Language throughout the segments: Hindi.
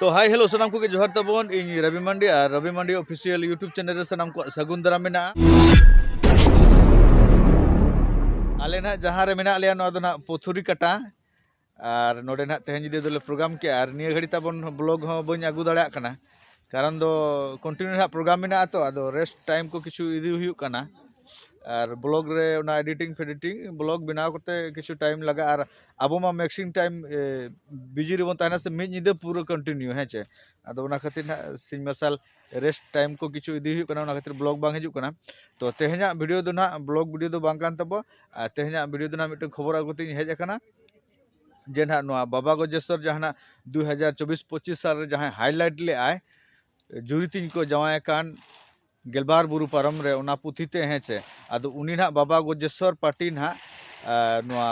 तो हाय हेलो सनाम को जोहार तबन इन रवि मंडी और रवि मंडी ऑफिशियल यूट्यूब चैनल रे सनाम को सगुन दाराम मेना आले ना जहां रे मेना आलिया नोआ दो ना पोथुरी कटा और नोडे ना तेहन जुदी दोले प्रोग्राम के और निया घड़ी तबन ब्लॉग हो बइन आगु दाड़ा कना कारण दो कंटिन्यू ना प्रोग्राम मेना तो आदो रेस्ट टाइम को किछु इदी हुयु कना और ब्लॉग रे उना एडिटिंग फेडिटिंग ब्लॉग बनाव करते किछु टाइम लगा और अब मा मैक्सिमम टाइम बिजी रे बन ताना से मिड निदे पूरा कंटिन्यू है चे आदो उना खातिर ना सिंग मसाल रेस्ट टाइम को किछु इदी हुयु कना उना खातिर ब्लॉग बांग हिजु कना तो तेहना वीडियो दो ना ब्लॉग वीडियो दो बांग कान तबो तेहना वीडियो दो ना मिट खबर आगुती हेज अकना जे ना नोआ बाबा गजेश्वर जहां 2024-25 साल रे जहां हाईलाइट ले आय जुरितिन को जवाय कान गेलबार बुरु पारम रे उना पुथिते हैं चे आदो उनी ना बाबा गजेश्वर पार्टी ना नोआ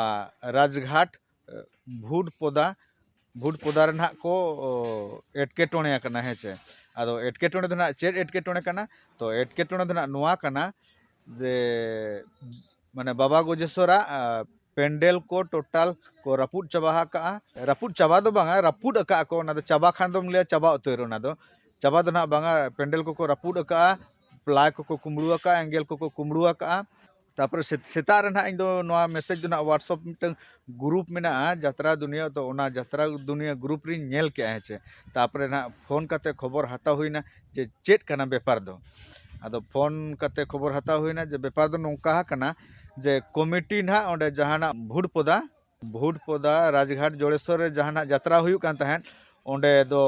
राजघाट भूट पोदा रे ना को एटकेटोणे कना है चे आदो एटकेटोणे दो ना चेड एटकेटोणे कना तो एटकेटोणे दो ना नोआ कना जे माने बाबा गजेश्वरा पेंडेल को टोटल को रापुद चाबा का रापुद चाबा दो बांगा रापुद अका को ना दो चाबा खान दो ले चाबा उतर ना दो चाबा दो ना बांगा पेंडेल को रापुद अका प्लाई को कुमड़ू अका एंगल को कुमड़ू अका तापर सेता रे ना इन दो नोआ मैसेज दो ना व्हाट्सएप मिटन ग्रुप में ना यात्रा दुनिया तो ओना यात्रा दुनिया ग्रुप री नेल के है चे तापर ना फोन करते खबर हाता हुईना जे चेट कना व्यापार दो आदो फोन करते खबर हाता हुईना जे व्यापार दो नोंका कना जे कमिटी ना ओंडे जहाना भूटपोदा राजघाट जोड़ेश्वर जहाना यात्रा हुयु कान तहन ओंडे दो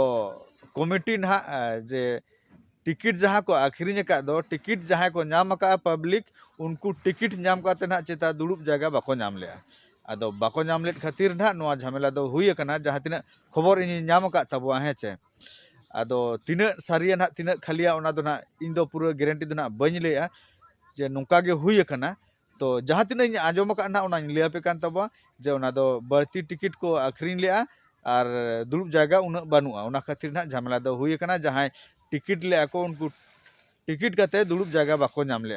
कमिटी ना जे टिकट जहाँ को आखिरी का दो टिकट जहाँ को नाम का पब्लिक उनको टिकट नाम काते ना चेता दुड़ुब जगह बाको नाम ले आदो बाको नाम ले खातिर ना नोआ झमेला दो हुई कना जहाँ तिना खबर इन नाम का तबवा है चे आदो तिना सारिया ना तिना खालिया ओना दो ना इन दो पूरा गारंटी दो ना बइन लेया जे नोंका गे हुई कना तो जहाँ तिना इन आजम का ना ओना ले पे कान तबवा जे ओना दो बढ़ती टिकट को आखिरी ले और दुड़ुब जगह उन बानुआ ओना खातिर ना झमेला दो हुई कना जहाँ टिकट ले को उनको टिकट काते दुड़ुब जगह बाको नाम ले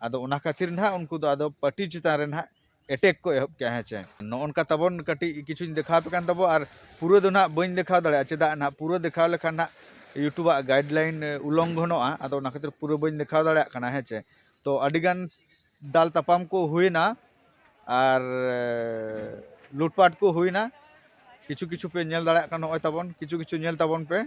आदो ओना खातिर ना उनको दो आदो पार्टी चितान रे ना एटेक को एहब क्या है चे नोनका तबन कटी किछु देखा पे कान तबो और पूरा दो ना बइन देखा दड़े चेदा ना पूरा देखा लेखान ना यूट्यूब गाइडलाइन उल्लंघनोआ आदो ओना खातिर पूरा बइन देखा दड़े कना है चे तो अडिगान दाल तपाम को हुईना और लूटपाट को हुईना किछु किछु पे नेल दड़े कन होय तबन किछु किछु नेल तबन पे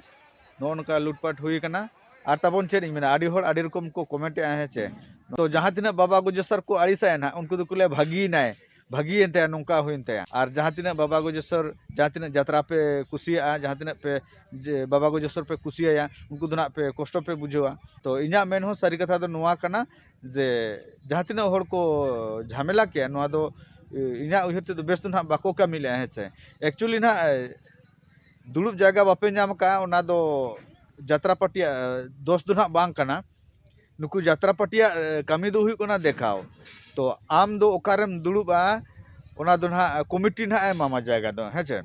नोनका लूटपाट हुई कना और तबन चेद इन मेना आडी होड़ आडी रकम को कमेंट है चे तो जहाँ तिना बाबा गजेश्वर को आड़िसा ना उनको दो कुले भागी नाय भागी एनते नोंका हुइनते और जहाँ तिना बाबा गजेश्वर जहाँ तिना यात्रा पे कुसिया जहाँ तिना पे बाबा गजेश्वर पे कुसिया उनको दो ना पे कष्ट पे बुझेवा तो इना मेन हो सारी कथा दो नोआ कना जे जहाँ तिना होड़ को झमेला के नोआ दो इना उहर ते दो बेस दो ना बाको कामी ले है चे एक्चुअली ना दुड़ुब जगह बापे नाम का ओना दो यात्रा पार्टिया दोष दो ना बांग कना नुकु यात्रा पार्टिया कमी दो हुई कोना देखाओ तो आम दो ओकारेम दुड़ुबा ओना दो ना कमिटी ना एमामा जगह दो है चे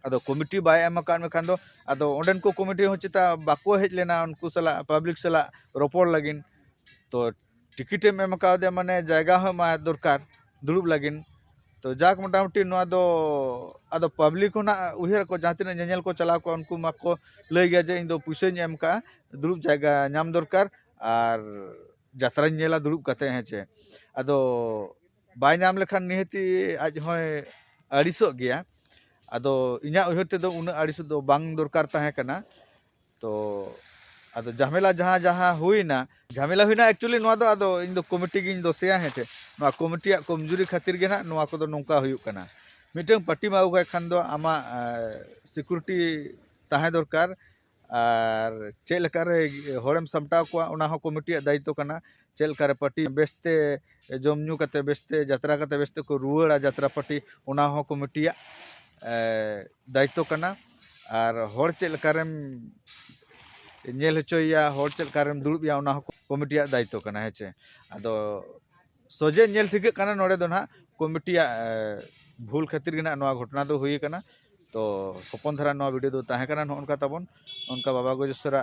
अदो कमिटी बाय एम कान में खान दो अदो ओंडेन को कमिटी हो चिता बाको हेज लेना उनको सला पब्लिक सला रोपोड़ लगिन तो टिकट एम का दे माने जगह हो मा दरकार दुड़ुब लगिन तो जाक मोटामुटी नोआ दो आदो पब्लिक को ना उहर को जहाँ तिना नेल को चलाव को उनको मा को लय गया जे इन दो पुइसानी एम का दुड़ुब जगह नाम दरकार और यात्रा नेला दुड़ुब कते हैं चे अदो बाय नाम लेखान निहती आज होय अड़िसो गया अदो इना उहर ते दो उना अड़िसो दो बांग दरकार ताहे कना तो अदो झमेला जहाँ हुईना झमेला हुईना एक्चुअली नोआ दो अदो इन दो कमिटी गिन दो सेया है चे नोआ कमिटी कमजोरी खातिर गे ना नोआ को दो नोंका हुयुक कना मिटन पार्टी मा उगाय खान दो आमा सिक्योरिटी ताहे दरकार और चेल लकारे होड़ेम सामटाव को ओना हो कमिटी दायित्व कना चेल लकारे पार्टी बेस्ते जम न्यू कते बेस्ते यात्रा कते बेस्ते को रुवाड़ा यात्रा पार्टी ओना हो कमिटी दायित्व कना और होड़ चेल लकारेम नेल हचोया होड़ चेल लकारेम दुड़ुबया ओना हो कमिटी दायित्व कना है चे आदो सोजे नेल ठिक कना नोडे दो ना कमिटी भूल खातिर गे ना नोआ घटना दो हुई कना तो हपन धारा नोआ वीडियो दो ताहे कना नोनका तबन उनका बाबा गजेश्वर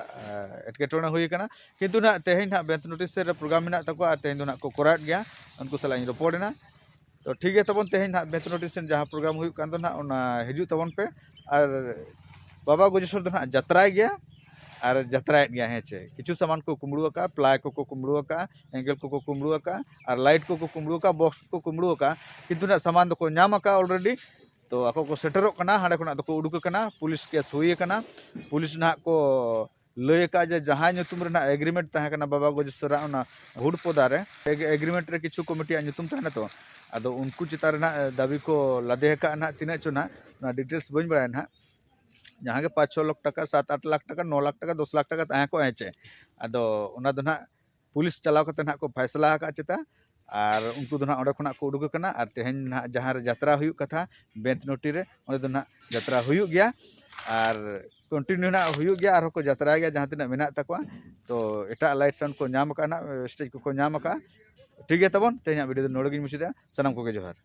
एटकेटोणे हुई कना किंतु ना तेहेन ना बेंत नोटिस रे प्रोग्राम मेना तको और तेहेन दो ना को कोराट गया उनको सला रोपड़ना तो ठीक है तबन तेहेन ना बेंत नोटिस जहाँ प्रोग्राम हुई कान दो ना ओना हिजु तबन पे और बाबा गोजेश्वर दो ना जत्राय गया और जत्रायत गया है चे किछु सामान को कुमड़ू का प्लाई को कुमड़ू का एंगल को कुमड़ू का और लाइट को कुमड़ू का बॉक्स को कुमड़ू का किंतु ना सामान को नाम का ऑलरेडी तो ako को सेटरों कना हाडे खना को उडुक कना पुलिस केस हुई कना पुलिस ना को लय का जे जहां nyutum रेना एग्रीमेंट तहे कना बाबा गोजेश्वर ना हुड पोदा रे एग्रीमेंट रे किछु कमिटी nyutum तहना तो आदो उनको चिता रेना दाबी को लादे का ना तिना चुना ना डिटेल्स बन बड़ा ना जहाँ के 5-6 लाख टका 7-8 लाख टका 9 लाख टका 10 लाख टका तहे को हेचे आदो उना दो ना पुलिस चलाव कते ना को फैसला का चिता और उनको दो ना ओडे खना को उडुक कना और तेहन ना जहाँ रे यात्रा हुयु कथा बेंत नोटी रे ओडे दो ना यात्रा हुयु गया और कंटिन्यू ना हुयु गया और को यात्रा गया जहाँ तिना मेना तकवा तो एटा लाइट साउंड को नाम का ना स्टेज को नाम का ठीक है तबन तेहन वीडियो नोडे गिन मुचिदा सनम को जोहार।